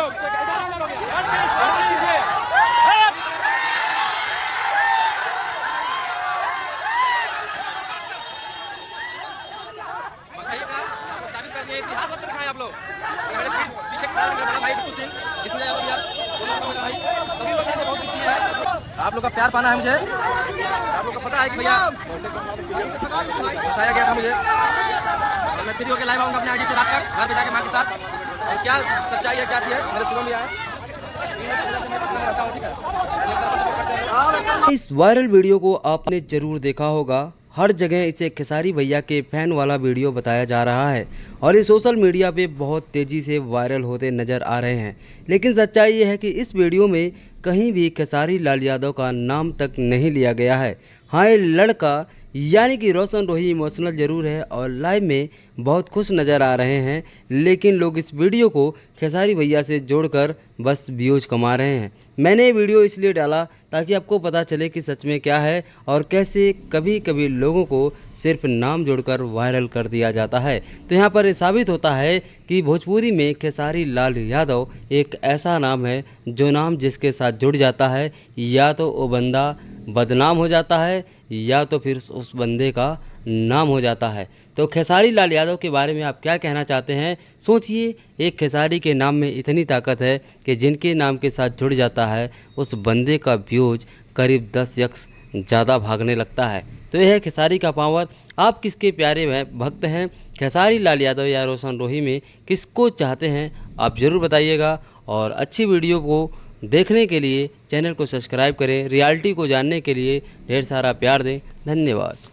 लोग। इतिहास मत दिखाएं आप लोग। मेरे पीछे खड़ा है बड़ा भाई कुछ दिन, इसलिए भाई सभी लोग बहुत खुशी है। आप लोग का प्यार पाना है मुझे। आप लोग को पता है कि भैया बताया गया था मुझे। मैं फ्री होकर लाइव आऊंगा अपने आईडी से रात तक, घर पे जाके मां के साथ। और क्या सच्चाई है क्या थी मेरे सुनो में आया। इस वायरल वीडियो को आपने जरूर देखा होगा। हर जगह इसे खेसारी भैया के फैन वाला वीडियो बताया जा रहा है और ये सोशल मीडिया पे बहुत तेज़ी से वायरल होते नज़र आ रहे हैं। लेकिन सच्चाई ये है कि इस वीडियो में कहीं भी खेसारी लाल यादव का नाम तक नहीं लिया गया है। हाँ, ये लड़का यानी कि रोशन रोही इमोशनल ज़रूर है और लाइव में बहुत खुश नज़र आ रहे हैं, लेकिन लोग इस वीडियो को खेसारी भैया से जोड़कर बस व्यूज कमा रहे हैं। मैंने ये वीडियो इसलिए डाला ताकि आपको पता चले कि सच में क्या है और कैसे कभी कभी लोगों को सिर्फ नाम जोड़कर वायरल कर दिया जाता है। तो यहाँ पर ये साबित होता है कि भोजपुरी में खेसारी लाल यादव एक ऐसा नाम है जो नाम जिसके साथ जुड़ जाता है या तो वो बंदा बदनाम हो जाता है या तो फिर उस बंदे का नाम हो जाता है। तो खेसारी लाल यादव के बारे में आप क्या कहना चाहते हैं? सोचिए, एक खेसारी के नाम में इतनी ताकत है कि जिनके नाम के साथ जुड़ जाता है उस बंदे का व्यूज करीब 10x ज़्यादा भागने लगता है। तो यह है खेसारी का पावर। आप किसके प्यारे भक्त हैं, खेसारी लाल यादव या रोशन रोही में किसको चाहते हैं? आप ज़रूर बताइएगा। और अच्छी वीडियो को देखने के लिए चैनल को सब्सक्राइब करें। रियलिटी को जानने के लिए ढेर सारा प्यार दें। धन्यवाद।